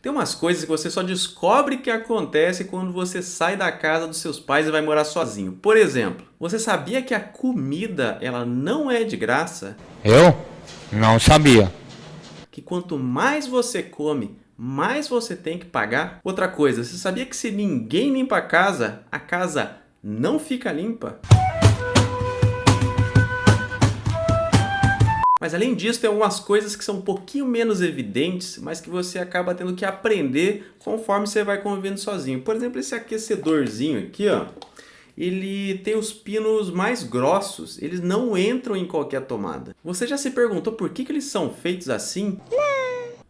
Tem umas coisas que você só descobre que acontece quando você sai da casa dos seus pais e vai morar sozinho. Por exemplo, você sabia que a comida ela não é de graça? Eu? Não sabia. Que quanto mais você come, mais você tem que pagar? Outra coisa, você sabia que se ninguém limpa a casa não fica limpa? Mas além disso, tem algumas coisas que são um pouquinho menos evidentes, mas que você acaba tendo que aprender conforme você vai convivendo sozinho. Por exemplo, esse aquecedorzinho aqui, ó, ele tem os pinos mais grossos, eles não entram em qualquer tomada. Você já se perguntou por que eles são feitos assim?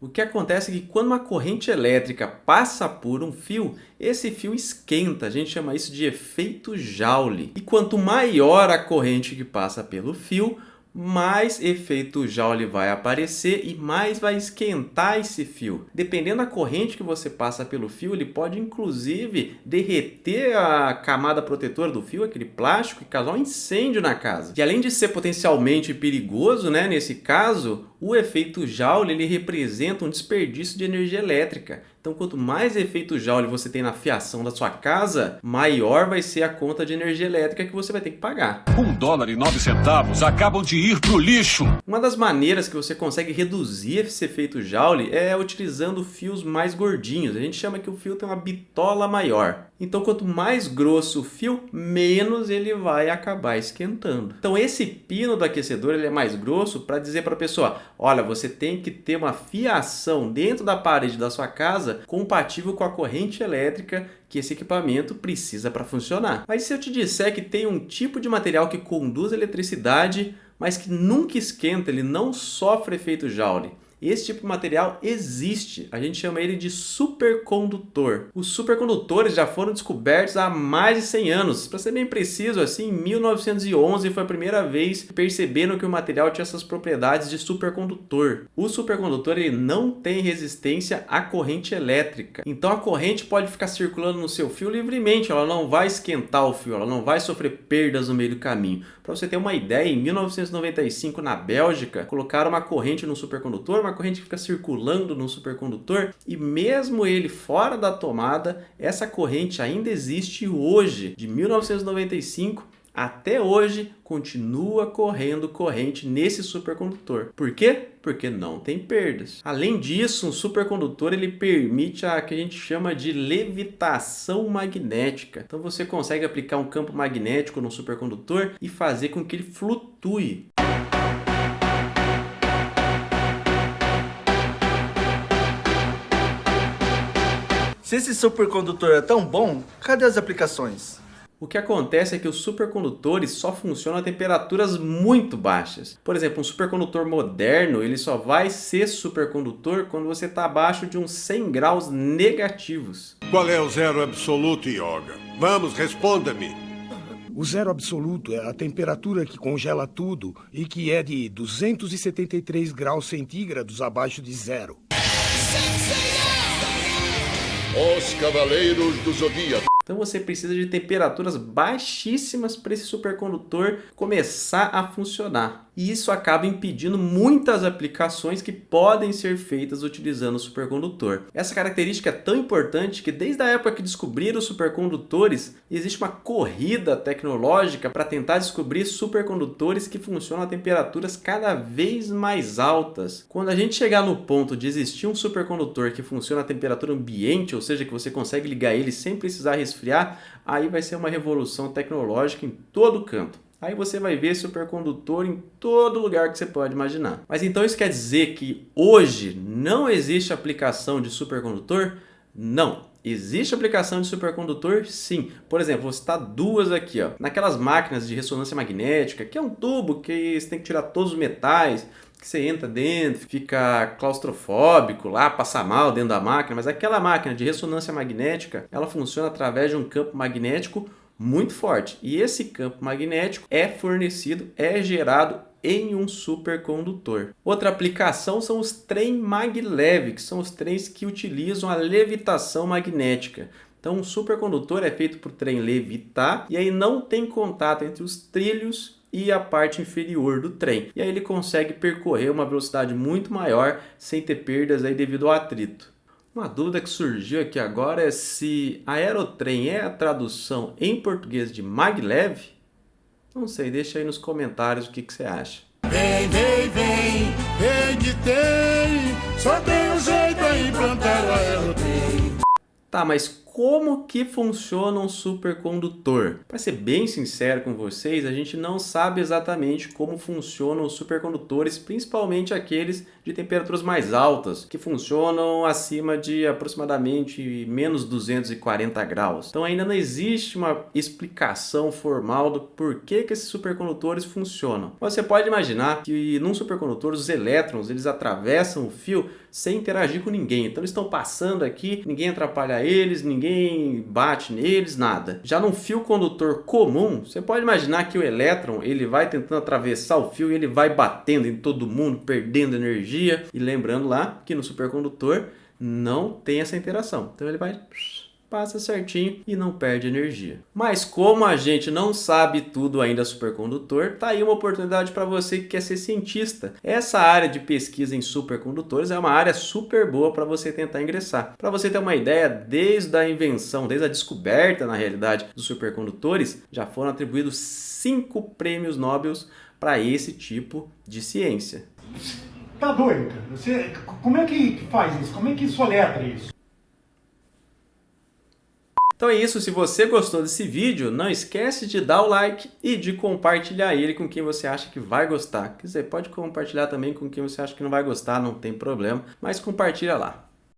O que acontece é que quando uma corrente elétrica passa por um fio, esse fio esquenta, a gente chama isso de efeito Joule. E quanto maior a corrente que passa pelo fio, mais efeito Joule vai aparecer e mais vai esquentar esse fio. Dependendo da corrente que você passa pelo fio, ele pode inclusive derreter a camada protetora do fio, aquele plástico, e causar um incêndio na casa. E além de ser potencialmente perigoso, né, nesse caso, o efeito Joule ele representa um desperdício de energia elétrica. Então, quanto mais efeito Joule você tem na fiação da sua casa, maior vai ser a conta de energia elétrica que você vai ter que pagar. $1,09 acabam de ir pro lixo. Uma das maneiras que você consegue reduzir esse efeito Joule é utilizando fios mais gordinhos. A gente chama que o fio tem uma bitola maior. Então, quanto mais grosso o fio, menos ele vai acabar esquentando. Então, esse pino do aquecedor ele é mais grosso para dizer para a pessoa: olha, você tem que ter uma fiação dentro da parede da sua casa compatível com a corrente elétrica que esse equipamento precisa para funcionar. Mas se eu te disser que tem um tipo de material que conduz eletricidade, mas que nunca esquenta, ele não sofre efeito Joule? Esse tipo de material existe, a gente chama ele de supercondutor. Os supercondutores já foram descobertos há mais de 100 anos. Para ser bem preciso, assim, em 1911 foi a primeira vez que perceberam que o material tinha essas propriedades de supercondutor. O supercondutor ele não tem resistência à corrente elétrica. Então a corrente pode ficar circulando no seu fio livremente, ela não vai esquentar o fio, ela não vai sofrer perdas no meio do caminho. Para você ter uma ideia, em 1995 na Bélgica, colocaram uma corrente no supercondutor, uma corrente que fica circulando no supercondutor, e mesmo ele fora da tomada, essa corrente ainda existe hoje. De 1995 até hoje continua correndo corrente nesse supercondutor. Por quê? Porque não tem perdas. Além disso, um supercondutor ele permite a que a gente chama de levitação magnética. Então você consegue aplicar um campo magnético no supercondutor e fazer com que ele flutue. Se esse supercondutor é tão bom, cadê as aplicações? O que acontece é que os supercondutores só funcionam a temperaturas muito baixas. Por exemplo, um supercondutor moderno ele só vai ser supercondutor quando você está abaixo de uns 100 graus negativos. Qual é o zero absoluto, Yoga? Vamos, responda-me. O zero absoluto é a temperatura que congela tudo e que é de 273 graus centígrados abaixo de zero. Os Cavaleiros do Zodíaco. Então você precisa de temperaturas baixíssimas para esse supercondutor começar a funcionar. E isso acaba impedindo muitas aplicações que podem ser feitas utilizando o supercondutor. Essa característica é tão importante que desde a época que descobriram os supercondutores, existe uma corrida tecnológica para tentar descobrir supercondutores que funcionam a temperaturas cada vez mais altas. Quando a gente chegar no ponto de existir um supercondutor que funciona a temperatura ambiente, ou seja, que você consegue ligar ele sem precisar resfriar, aí vai ser uma revolução tecnológica em todo canto. Aí você vai ver supercondutor em todo lugar que você pode imaginar. Mas então isso quer dizer que hoje não existe aplicação de supercondutor? Não. Existe aplicação de supercondutor? Sim. Por exemplo, vou citar duas aqui, ó. Naquelas máquinas de ressonância magnética, que é um tubo que você tem que tirar todos os metais, que você entra dentro, fica claustrofóbico lá, passa mal dentro da máquina, mas aquela máquina de ressonância magnética, ela funciona através de um campo magnético muito forte. E esse campo magnético é fornecido, é gerado em um supercondutor. Outra aplicação são os trem maglev, que são os trens que utilizam a levitação magnética. Então, um supercondutor é feito para o trem levitar e aí não tem contato entre os trilhos e a parte inferior do trem. E aí ele consegue percorrer uma velocidade muito maior sem ter perdas aí devido ao atrito. Uma dúvida que surgiu aqui agora é se aerotrem é a tradução em português de maglev? Não sei, deixa aí nos comentários o que você acha. Vem, vem, vem, vem que tem, só tem um jeito aí implantar o aerotrem. Tá, mas como que funciona um supercondutor? Para ser bem sincero com vocês, a gente não sabe exatamente como funcionam os supercondutores, principalmente aqueles de temperaturas mais altas, que funcionam acima de aproximadamente menos 240 graus. Então ainda não existe uma explicação formal do porquê que esses supercondutores funcionam. Você pode imaginar que num supercondutor os elétrons eles atravessam o fio sem interagir com ninguém. Então eles estão passando aqui, ninguém atrapalha eles, ninguém bate neles, nada. Já num fio condutor comum, você pode imaginar que o elétron ele vai tentando atravessar o fio e ele vai batendo em todo mundo, perdendo energia. E lembrando lá que no supercondutor não tem essa interação. Então ele vai... passa certinho e não perde energia. Mas como a gente não sabe tudo ainda supercondutor, tá aí uma oportunidade para você que quer ser cientista. Essa área de pesquisa em supercondutores é uma área super boa para você tentar ingressar. Para você ter uma ideia, desde a invenção, desde a descoberta na realidade dos supercondutores, já foram atribuídos 5 prêmios Nobel para esse tipo de ciência. Tá doido, cara? Como é que faz isso? Como é que soletra isso? Então é isso, se você gostou desse vídeo, não esquece de dar o like e de compartilhar ele com quem você acha que vai gostar. Quer dizer, pode compartilhar também com quem você acha que não vai gostar, não tem problema, mas compartilha lá.